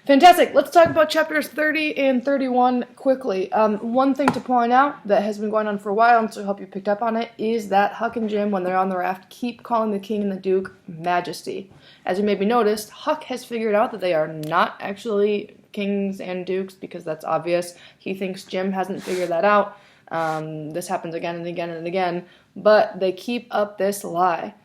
Fantastic. Let's talk about chapters 30 and 31 quickly. One thing to point out that has been going on for a while, and so I hope you picked up on it, is that Huck and Jim, when they're on the raft, keep calling the king and the duke Majesty. As you maybe noticed, Huck has figured out that they are not actually kings and dukes, because that's obvious. He thinks Jim hasn't figured that out. This happens again and again and again, but they keep up this lie.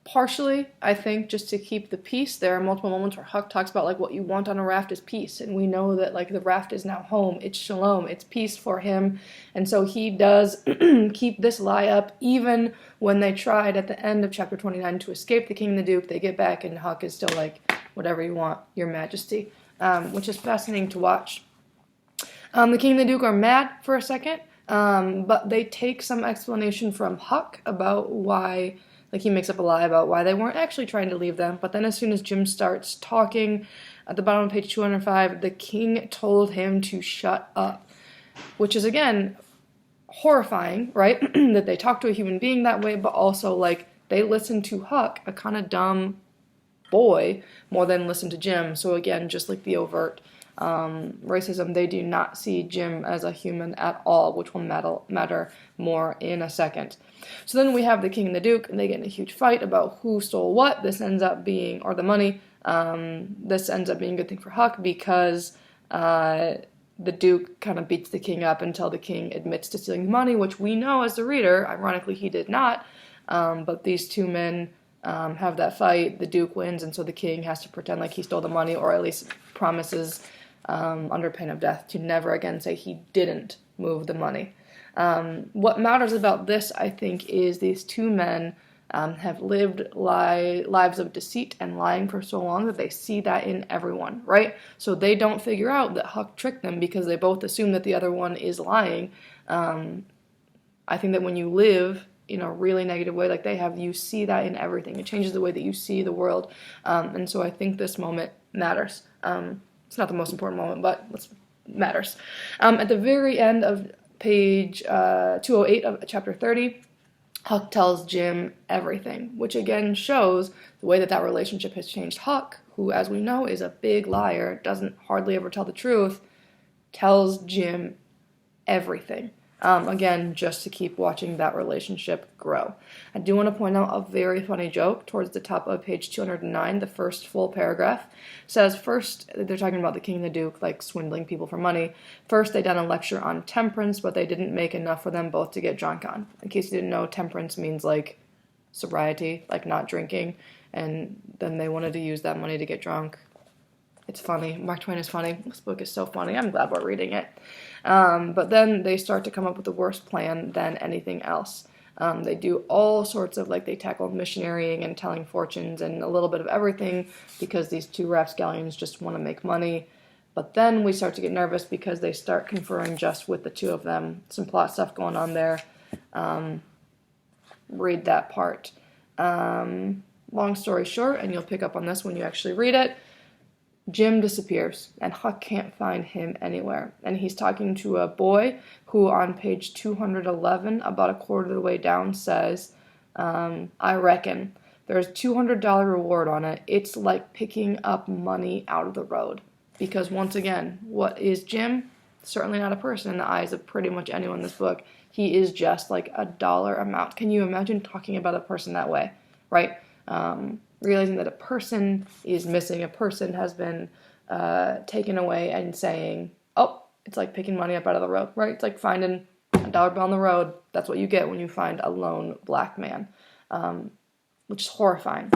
Partially, I think, just to keep the peace. There are multiple moments where Huck talks about, like, what you want on a raft is peace, and we know that, like, the raft is now home. It's shalom. It's peace for him, and so he does keep this lie up, even when they tried at the end of chapter 29 to escape the king and the duke. They get back, and Huck is still like, whatever you want, your majesty, which is fascinating to watch. The king and the duke are mad for a second, but they take some explanation from Huck about why. Like, he makes up a lie about why they weren't actually trying to leave them. But then as soon as Jim starts talking, at the bottom of page 205, the king told him to shut up. Which is, again, horrifying, right? That they talk to a human being that way, but also, like, they listen to Huck, a kind of dumb boy, more than listen to Jim. So, again, just like the overt racism, they do not see Jim as a human at all, which will matter more in a second. So then we have the king and the duke, and they get in a huge fight about who stole what. This ends up being, or the money, this ends up being a good thing for Huck, because the duke kind of beats the king up until the king admits to stealing the money, which we know as the reader, ironically he did not, but these two men have that fight. The duke wins, and so the king has to pretend like he stole the money, or at least promises under pain of death to never again say he didn't move the money. What matters about this, I think, is these two men have lived lives of deceit and lying for so long that they see that in everyone, right? So they don't figure out that Huck tricked them because they both assume that the other one is lying. I think that when you live in a really negative way like they have, you see that in everything. It changes the way that you see the world. And so I think this moment matters. It's not the most important moment, but it matters. At the very end of page 208 of chapter 30, Huck tells Jim everything, which again shows the way that relationship has changed. Huck, who, as we know, is a big liar, doesn't hardly ever tell the truth, tells Jim everything. Again, just to keep watching that relationship grow. I do want to point out a very funny joke towards the top of page 209, the first full paragraph. Says, first, they're talking about the king and the duke, like swindling people for money. First, they done a lecture on temperance, but they didn't make enough for them both to get drunk on. In case you didn't know, temperance means, like, sobriety, like not drinking, and then they wanted to use that money to get drunk. It's funny. Mark Twain is funny. This book is so funny. I'm glad we're reading it. But then they start to come up with a worse plan than anything else. They do all sorts of, like, they tackle missionarying and telling fortunes and a little bit of everything because these two rapscallions just want to make money. But then we start to get nervous because they start conferring just with the two of them. Some plot stuff going on there. Read that part. Long story short, and you'll pick up on this when you actually read it, Jim disappears, and Huck can't find him anywhere. And he's talking to a boy who, on page 211, about a quarter of the way down, says, I reckon there's a $200 reward on it. It's like picking up money out of the road. Because, once again, what is Jim? Certainly not a person in the eyes of pretty much anyone in this book. He is just like a dollar amount. Can you imagine talking about a person that way, right? Realizing that a person is missing, a person has been taken away, and saying, oh, it's like picking money up out of the road, right? It's like finding a dollar bill on the road. That's what you get when you find a lone black man, which is horrifying.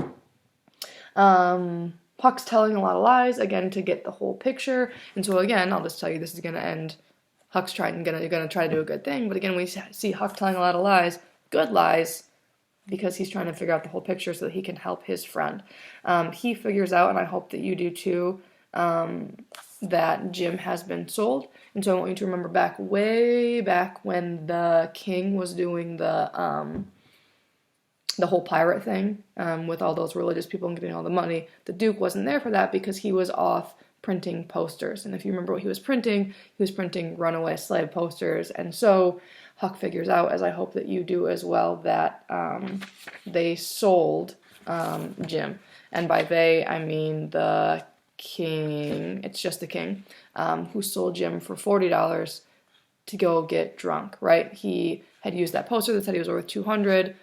Huck's telling a lot of lies, again, to get the whole picture. And so, again, I'll just tell you, this is going to end. Huck's going to try to do a good thing. But again, we see Huck telling a lot of lies, good lies, because he's trying to figure out the whole picture so that he can help his friend. He figures out, and I hope that you do too, that Jim has been sold. And so I want you to remember way back when the king was doing the whole pirate thing with all those religious people and getting all the money. The Duke wasn't there for that because he was off printing posters. And if you remember what he was printing runaway slave posters. And so Huck figures out, as I hope that you do as well, that they sold Jim. And by they, I mean the king, it's just the king, who sold Jim for $40 to go get drunk, right? He had used that poster that said he was worth $200,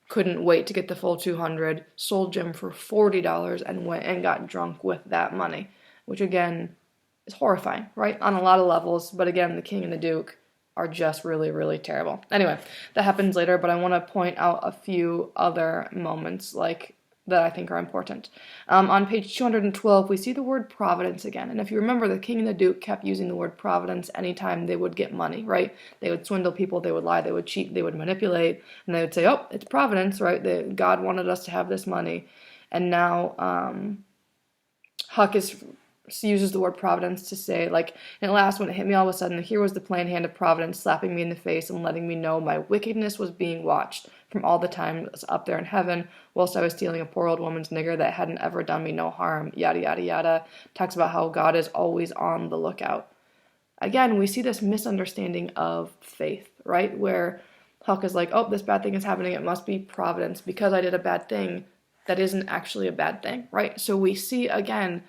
couldn't wait to get the full $200, sold Jim for $40 and went and got drunk with that money, which again is horrifying, right? On a lot of levels, but again, the king and the duke are just really, really terrible. Anyway, that happens later, but I want to point out a few other moments that I think are important. On page 212, we see the word providence again. And if you remember, the king and the duke kept using the word providence anytime they would get money, right? They would swindle people, they would lie, they would cheat, they would manipulate, and they would say, oh, it's providence, right? God wanted us to have this money. And now Huck uses the word providence to say, like, and at last when it hit me all of a sudden, here was the plain hand of providence slapping me in the face and letting me know my wickedness was being watched from all the time up there in heaven, whilst I was stealing a poor old woman's nigger that hadn't ever done me no harm, yada, yada, yada. Talks about how God is always on the lookout. Again, we see this misunderstanding of faith, right? Where Huck is like, oh, this bad thing is happening, it must be providence. Because I did a bad thing, that isn't actually a bad thing, right? So we see, again,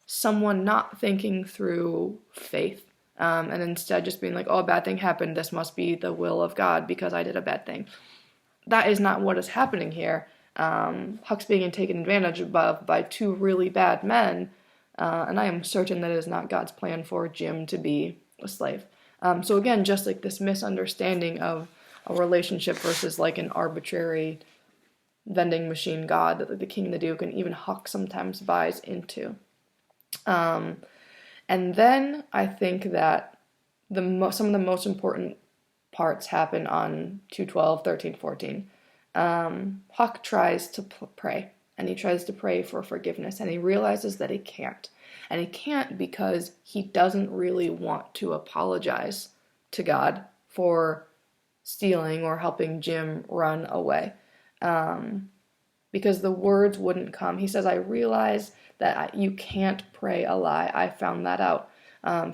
someone not thinking through faith, and instead just being like, oh, a bad thing happened, this must be the will of God because I did a bad thing. That is not what is happening here. Huck's being taken advantage of by two really bad men, and I am certain that it is not God's plan for Jim to be a slave. So again, just like this misunderstanding of a relationship versus like an arbitrary vending machine God that the king and the duke and even Huck sometimes buys into. And then I think that some of the most important parts happen on 2:12, 13, 14. Huck tries to pray, and he tries to pray for forgiveness, and he realizes that he can't. And he can't because he doesn't really want to apologize to God for stealing or helping Jim run away. Because the words wouldn't come. He says, I realize that you can't pray a lie. I found that out.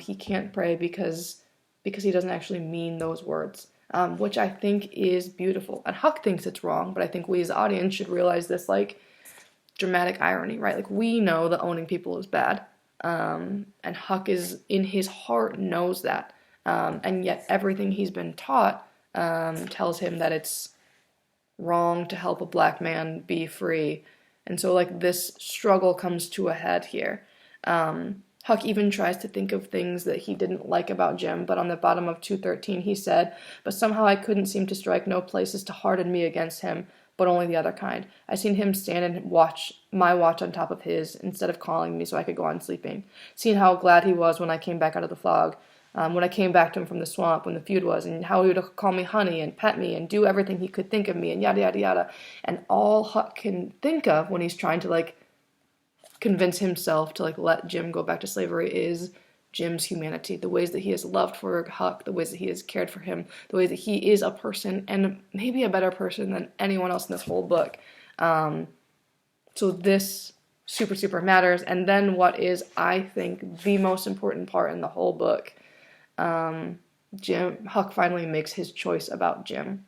He can't pray because he doesn't actually mean those words, which I think is beautiful. And Huck thinks it's wrong, but I think we as the audience should realize this, like, dramatic irony, right? Like, we know that owning people is bad, and Huck is, in his heart, knows that, and yet everything he's been taught tells him that it's wrong to help a black man be free. And so, like, this struggle comes to a head here. Huck even tries to think of things that he didn't like about Jim, but on the bottom of 2:13 he said, but somehow I couldn't seem to strike no places to harden me against him, but only the other kind. I seen him stand and watch my watch on top of his, instead of calling me so I could go on sleeping. Seeing how glad he was when I came back out of the fog, when I came back to him from the swamp, when the feud was, and how he would call me honey and pet me and do everything he could think of me and yada, yada, yada. And all Huck can think of when he's trying to, like, convince himself to, like, let Jim go back to slavery is Jim's humanity, the ways that he has loved for Huck, the ways that he has cared for him, the ways that he is a person and maybe a better person than anyone else in this whole book. So this super, super matters. And then what is, I think, the most important part in the whole book, Huck finally makes his choice about Jim.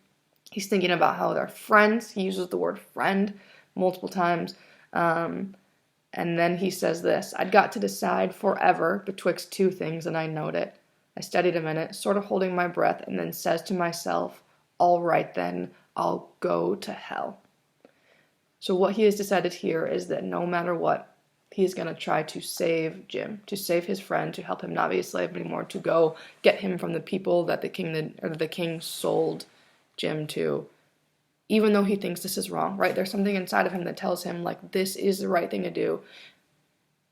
He's thinking about how they're friends. He uses the word friend multiple times. And then he says this, I'd got to decide forever betwixt two things, and I knowed it. I studied a minute, sort of holding my breath, and then says to myself, all right then, I'll go to hell. So what he has decided here is that no matter what, he is going to try to save Jim, to save his friend, to help him not be a slave anymore, to go get him from the people that the king sold Jim to. Even though he thinks this is wrong, right? There's something inside of him that tells him, like, this is the right thing to do.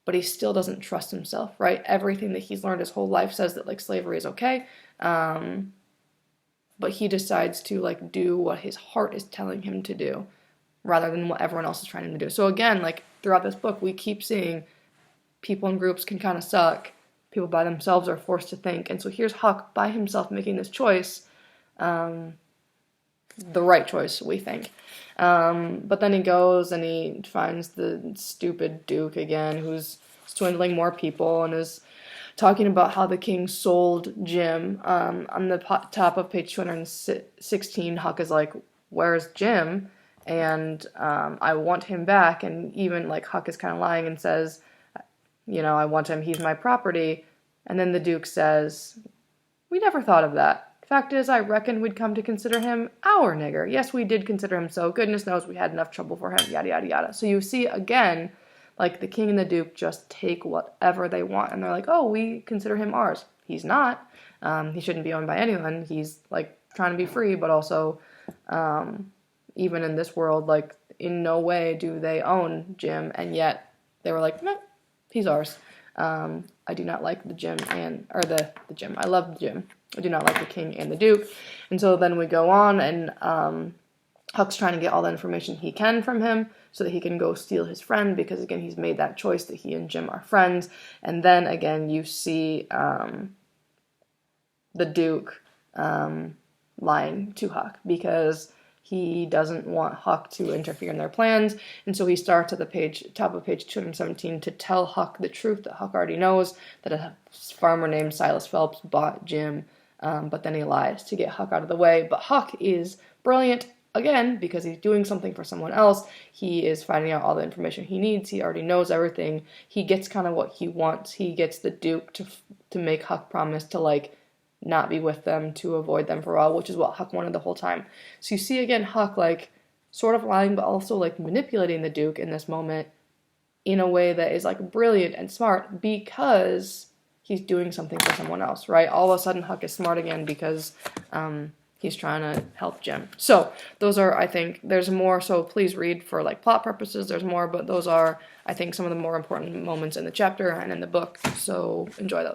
But he still doesn't trust himself, right? Everything that he's learned his whole life says that, like, slavery is okay. But he decides to, like, do what his heart is telling him to do rather than what everyone else is trying him to do. So again, like, throughout this book, we keep seeing people in groups can kind of suck. People by themselves are forced to think. And so here's Huck by himself making this choice. The right choice, we think. But then he goes and he finds the stupid Duke again, who's swindling more people and is talking about how the king sold Jim. On the top of page 216, Huck is like, where's Jim? And I want him back. And even, like, Huck is kind of lying and says, I want him, he's my property. And then the Duke says, we never thought of that. Fact is, I reckon we'd come to consider him our nigger. Yes, we did consider him so. Goodness knows we had enough trouble for him, yada, yada, yada. So you see, again, like the king and the Duke just take whatever they want. And they're like, oh, we consider him ours. He's not. He shouldn't be owned by anyone. He's, like, trying to be free, but also, even in this world, like, in no way do they own Jim. And yet, they were like, no, he's ours. I do not like the Jim. I love the Jim. I do not like the king and the Duke. And so then we go on, and Huck's trying to get all the information he can from him so that he can go steal his friend, because, again, he's made that choice that he and Jim are friends. And then, again, you see the Duke lying to Huck, because he doesn't want Huck to interfere in their plans, and so he starts at the top of page 217 to tell Huck the truth that Huck already knows, that a farmer named Silas Phelps bought Jim, but then he lies to get Huck out of the way. But Huck is brilliant, again, because he's doing something for someone else. He is finding out all the information he needs. He already knows everything. He gets kind of what he wants. He gets the Duke to make Huck promise to, like, not be with them, to avoid them for a while, which is what Huck wanted the whole time. So you see, again, Huck, like, sort of lying, but also, like, manipulating the Duke in this moment in a way that is, like, brilliant and smart, because he's doing something for someone else, right? All of a sudden, Huck is smart again because he's trying to help Jim. So those are, I think, there's more, so please read for, like, plot purposes. There's more, but those are, I think, some of the more important moments in the chapter and in the book, so enjoy those.